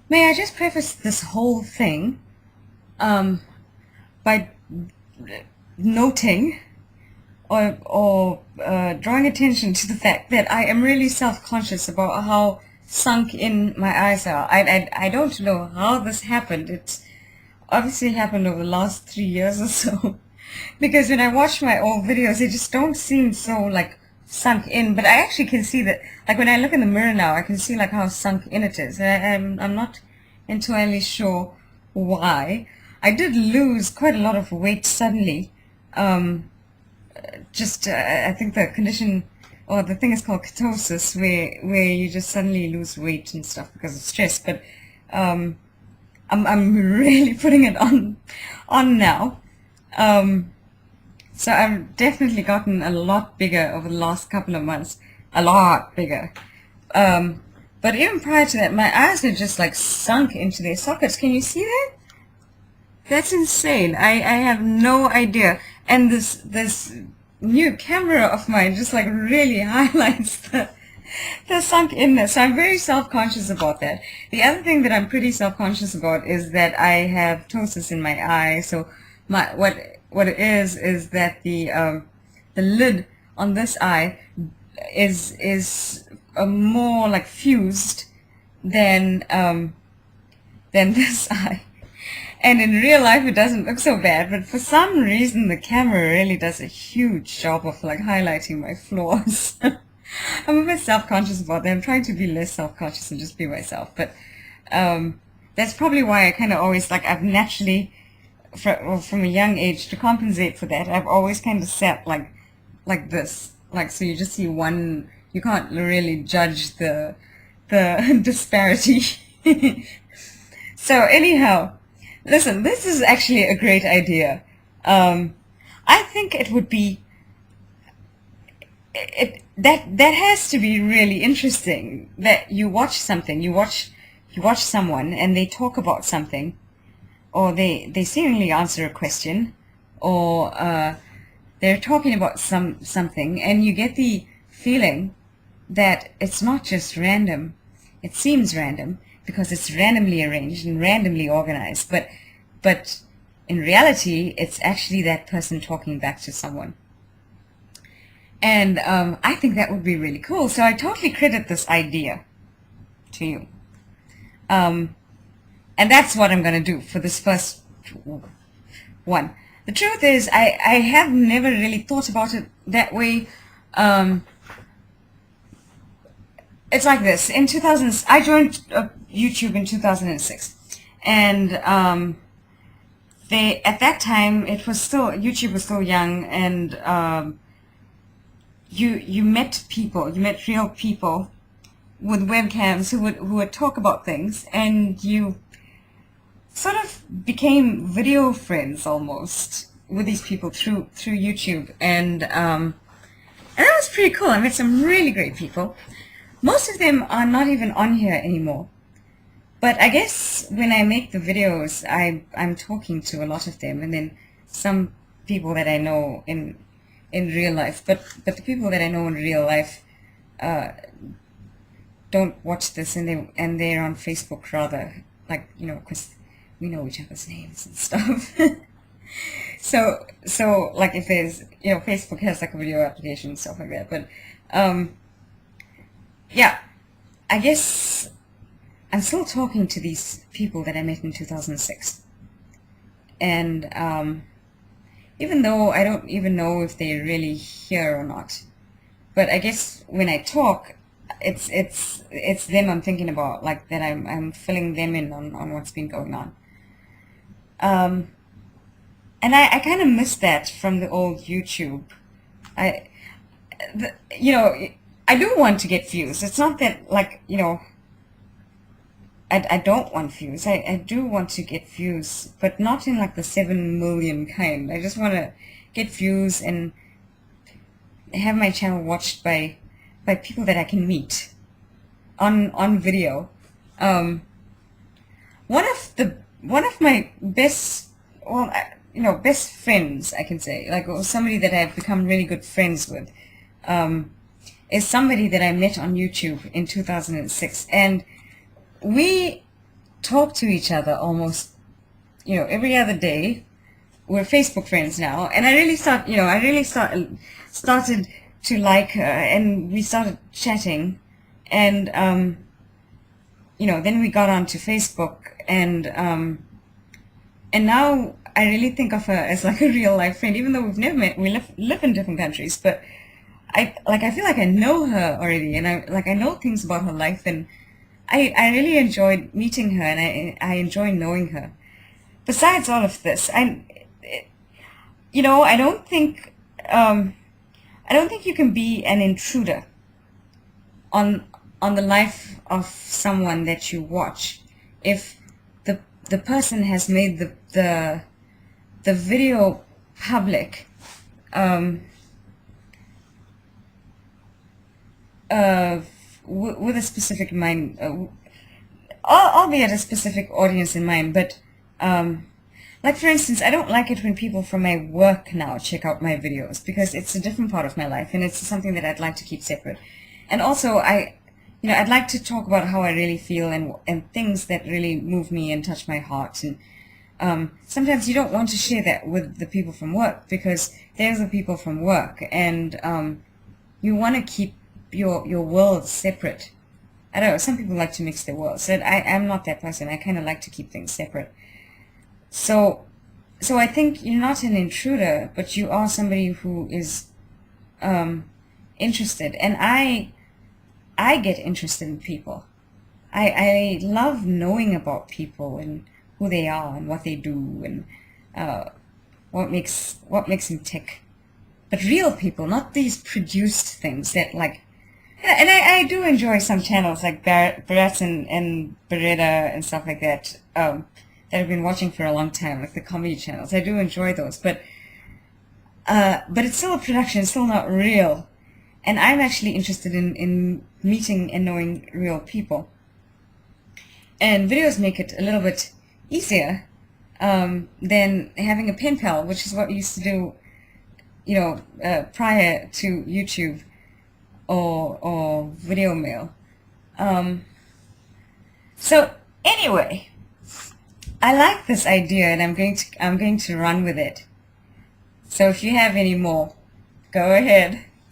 May I just preface this whole thing um, by noting or drawing attention to the fact that I am really self-conscious about how sunk in my eyes are. I don't know how this happened. It's obviously happened over the last 3 years or so. Because when I watch my old videos, they just don't seem so like sunk in. But I actually can see that, like when I look in the mirror now, I can see like how sunk in it is. I'm not entirely sure why. I did lose quite a lot of weight suddenly. Um, I think the condition or the thing is called ketosis, where you just suddenly lose weight and stuff because of stress. But um, I'm really putting it on now. Um, so I've definitely gotten a lot bigger over the last couple of months, a lot bigger. Um, but even prior to that, my eyes are just like sunk into their sockets. Can you see that? That's insane. I have no idea. And this new camera of mine just like really highlights the sunk inness. So I'm very self-conscious about that. The other thing that I'm pretty self-conscious about is that I have ptosis in my eye. So what it is that the lid on this eye is more like fused than this eye. And in real life, it doesn't look so bad, but for some reason, the camera really does a huge job of like highlighting my flaws. I'm a bit self-conscious about that. I'm trying to be less self-conscious and just be myself. But that's probably why I kind of always like I've naturally, from a young age, to compensate for that, I've always kind of sat like this, like so you just see one. You can't really judge the disparity. So anyhow. Listen, this is actually a great idea. I think it would be that has to be really interesting. That you watch something, you watch someone, and they talk about something, or they seemingly answer a question, or they're talking about something, and you get the feeling that it's not just random. It seems random because it's randomly arranged and randomly organized, but in reality, it's actually that person talking back to someone. And I think that would be really cool. So I totally credit this idea to you. And that's what I'm going to do for this first one. The truth is, I have never really thought about it that way. It's like this. In 2000, I joined YouTube in 2006, and at that time YouTube was still young, and you met real people with webcams who would talk about things, and you sort of became video friends almost with these people through YouTube, and that was pretty cool. I met some really great people. Most of them are not even on here anymore. But I guess when I make the videos, I'm talking to a lot of them, and then some people that I know in real life. But the people that I know in real life don't watch this, and they're on Facebook rather, like, you know, because we know each other's names and stuff. So like if there's, you know, Facebook has like a video application and stuff like that. But yeah, I guess I'm still talking to these people that I met in 2006. And even though I don't even know if they're really here or not, but I guess when I talk, it's them I'm thinking about, like that I'm filling them in on what's been going on. And I kind of miss that from the old YouTube. You know, I do want to get views. It's not that, like, you know, I don't want views. I do want to get views, but not in like the 7 million kind. I just want to get views and have my channel watched by people that I can meet on video. One of my best, well, you know, best friends, I can say, like, or somebody that I've become really good friends with, is somebody that I met on YouTube in 2006, and we talk to each other almost, every other day. We're Facebook friends now, and I really started to like her, and we started chatting, and then we got onto Facebook, and now I really think of her as like a real life friend, even though we've never met. We live in different countries, but I feel like I know her already, and I know things about her life, and I really enjoyed meeting her, and I enjoy knowing her. Besides all of this, you know, um, I don't think you can be an intruder on the life of someone that you watch if the person has made the video public, um, uh, with a specific mind, albeit a specific audience in mind. But like, for instance, I don't like it when people from my work now check out my videos, because it's a different part of my life, and it's something that I'd like to keep separate. And also, I'd like to talk about how I really feel, and things that really move me and touch my heart. And sometimes you don't want to share that with the people from work, because there's the people from work, and you want to keep your worlds separate. I don't know. Some people like to mix their worlds. And I'm not that person. I kind of like to keep things separate. So, I think you're not an intruder, but you are somebody who is interested. And I get interested in people. I love knowing about people and who they are and what they do, and what makes them tick. But real people, not these produced things that, like. And I do enjoy some channels like Barrett and Beretta and stuff like that, that I've been watching for a long time, like the comedy channels. I do enjoy those, but it's still a production, it's still not real. And I'm actually interested in meeting and knowing real people. And videos make it a little bit easier than having a pen pal, which is what we used to do, prior to YouTube or video mail. So anyway, I like this idea, and I'm going to run with it. So if you have any more, go ahead.